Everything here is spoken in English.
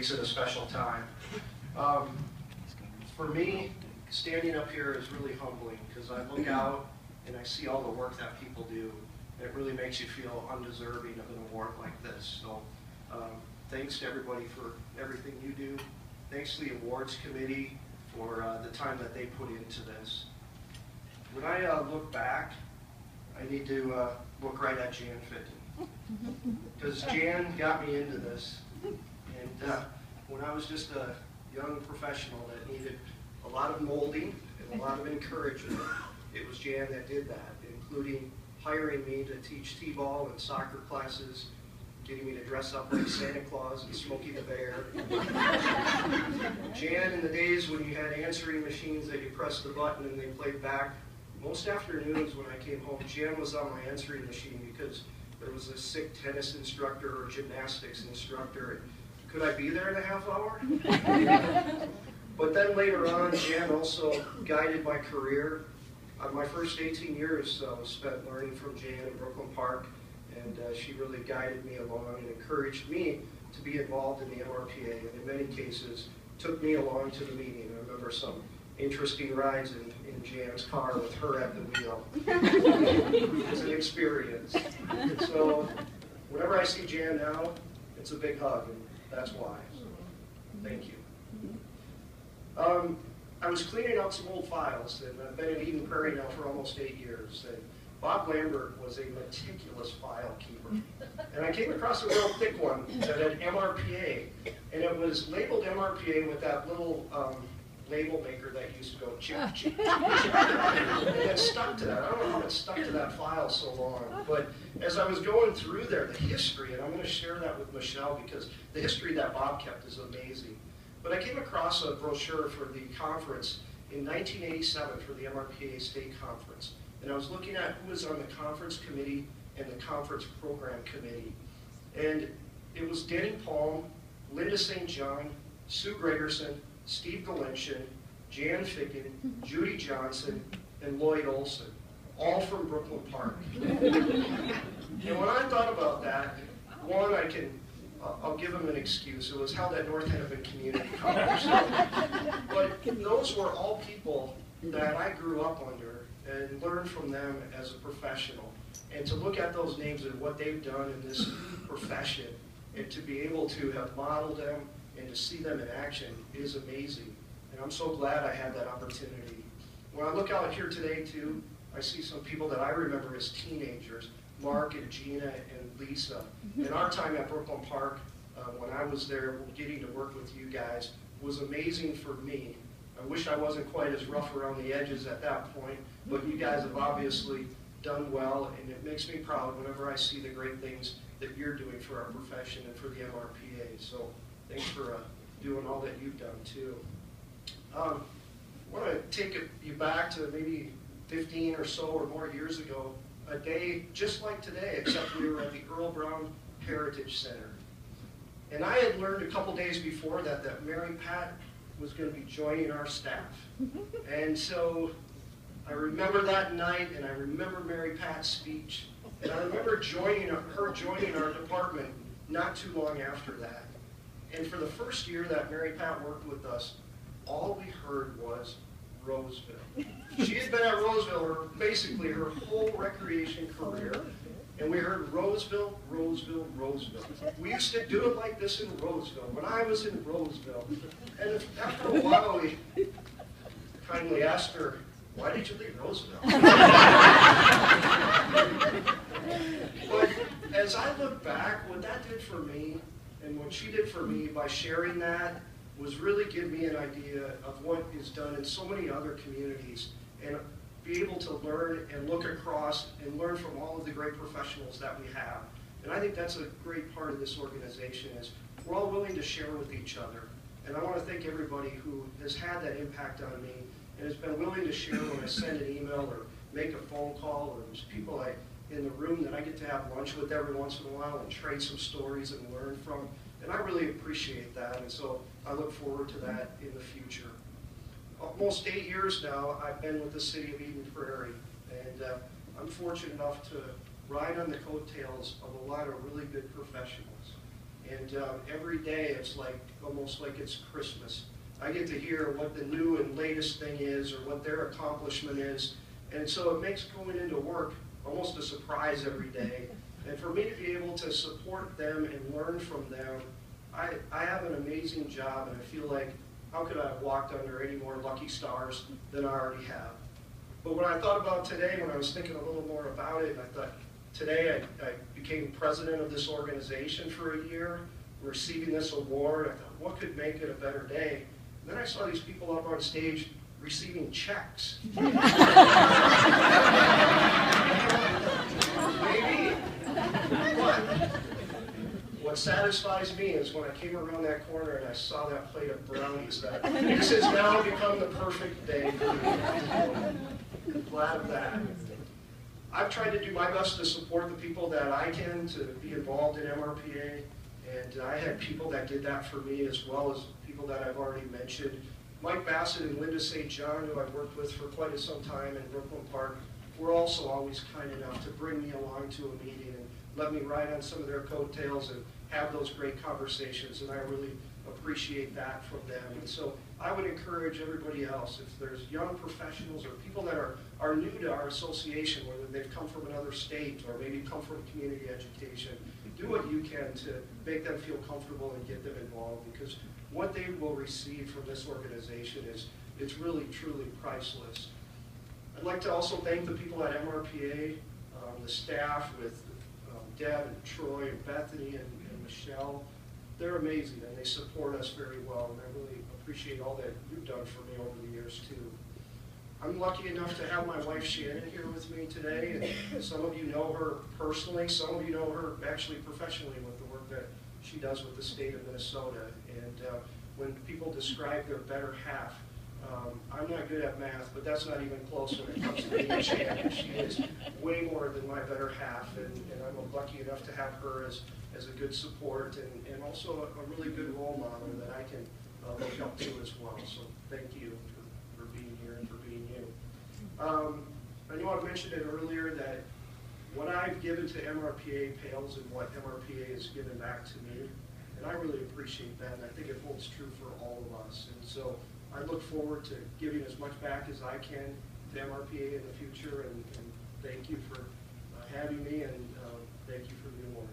Makes it a special time. For me, standing up here is really humbling because I look out and I see all the work that people do. It really makes you feel undeserving of an award like this. So thanks to everybody for everything you do. Thanks to the awards committee for the time that they put into this. When I look back, I need to look right at Jan Fitton, because Jan got me into this. And when I was just a young professional that needed a lot of molding and a lot of encouragement, it was Jan that did that, including hiring me to teach t-ball and soccer classes, getting me to dress up like Santa Claus and Smokey the Bear. Jan, in the days when you had answering machines that you pressed the button and they played back, most afternoons when I came home, Jan was on my answering machine because there was a sick tennis instructor or gymnastics instructor. Could I be there in a half hour? But then later on, Jan also guided my career. My first 18 years was spent learning from Jan in Brooklyn Park, and she really guided me along and encouraged me to be involved in the MRPA, and in many cases took me along to the meeting. I remember some interesting rides in Jan's car with her at the wheel. It's an experience. So whenever I see Jan now, it's a big hug, and that's why. Thank you. I was cleaning out some old files, and I've been at Eden Prairie now for almost 8 years. And Bob Lambert was a meticulous file keeper. And I came across a real thick one that had MRPA, and it was labeled MRPA with that little label maker that used to go chip, chip, chip, chip. And it stuck to that. I don't know how it stuck to that file so long. But as I was going through there, the history, and I'm going to share that with Michelle because the history that Bob kept is amazing. But I came across a brochure for the conference in 1987 for the MRPA State Conference. And I was looking at who was on the conference committee and the conference program committee. And it was Denny Palm, Linda St. John, Sue Gregerson, Steve Galenshin, Jan Ficken, Judy Johnson, and Lloyd Olson, all from Brooklyn Park. And when I thought about that, one, I'll give them an excuse. It was held at North Hennepin Community College. But those were all people that I grew up under and learned from them as a professional. And to look at those names and what they've done in this profession, and to be able to have modeled them and to see them in action is amazing. And I'm so glad I had that opportunity. When I look out here today too, I see some people that I remember as teenagers, Mark and Gina and Lisa. And our time at Brooklyn Park, when I was there getting to work with you guys, was amazing for me. I wish I wasn't quite as rough around the edges at that point, but you guys have obviously done well, and it makes me proud whenever I see the great things that you're doing for our profession and for the MRPA. So thanks for doing all that you've done too. I want to take you back to maybe 15 or so or more years ago, a day just like today, except we were at the Earl Brown Heritage Center. And I had learned a couple days before that Mary Pat was going to be joining our staff. And so I remember that night, and I remember Mary Pat's speech, and I remember her joining our department not too long after that. And for the first year that Mary Pat worked with us, all we heard was Roseville. She had been at Roseville basically her whole recreation career, and we heard Roseville, Roseville, Roseville. We used to do it like this in Roseville, when I was in Roseville. And after a while, we kindly asked her, why did you leave Roseville? But as I look back, what that did for me, and what she did for me by sharing that, was really give me an idea of what is done in so many other communities, and be able to learn and look across and learn from all of the great professionals that we have. And I think that's a great part of this organization, is we're all willing to share with each other. And I want to thank everybody who has had that impact on me and has been willing to share when I send an email or make a phone call, or there's people in the room that I get to have lunch with every once in a while and trade some stories and learn from. And I really appreciate that, and so I look forward to that in the future. Almost 8 years now, I've been with the city of Eden Prairie, and I'm fortunate enough to ride on the coattails of a lot of really good professionals. And every day it's like, almost like it's Christmas. I get to hear what the new and latest thing is or what their accomplishment is. And so it makes going into work almost a surprise every day. And for me to be able to support them and learn from them, I have an amazing job, and I feel like, how could I have walked under any more lucky stars than I already have? But when I thought about today, when I was thinking a little more about it, I thought, today I became president of this organization for a year, receiving this award. I thought, what could make it a better day? And then I saw these people up on stage receiving checks. Maybe. But what satisfies me is when I came around that corner and I saw that plate of brownies, that this has now become the perfect day for me. Glad of that. I've tried to do my best to support the people that I can to be involved in MRPA, and I had people that did that for me as well as people that I've already mentioned. Mike Bassett and Linda St. John, who I've worked with for quite some time in Brooklyn Park, were also always kind enough to bring me along to a meeting and let me ride on some of their coattails and have those great conversations, and I really appreciate that from them. And so I would encourage everybody else, if there's young professionals or people that are new to our association, whether they've come from another state or maybe come from community education, do what you can to make them feel comfortable and get them involved, because what they will receive from this organization it's really, truly priceless. I'd like to also thank the people at MRPA, the staff with Deb and Troy and Bethany and Michelle. They're amazing, and they support us very well, and I really appreciate all that you've done for me over the years too. I'm lucky enough to have my wife Shannon here with me today, and some of you know her personally, some of you know her actually professionally with the work that she does with the state of Minnesota. And when people describe their better half, I'm not good at math, but that's not even close when it comes to me and Shannon. She is way more than my better half, and I'm lucky enough to have her as a good support and also a really good role model that I can look up to as well. So thank you for being here and for being you. I know I mentioned it earlier that what I've given to MRPA pales in what MRPA has given back to me, and I really appreciate that, and I think it holds true for all of us. And so I look forward to giving as much back as I can to MRPA in the future, and thank you for having me, and thank you for the award.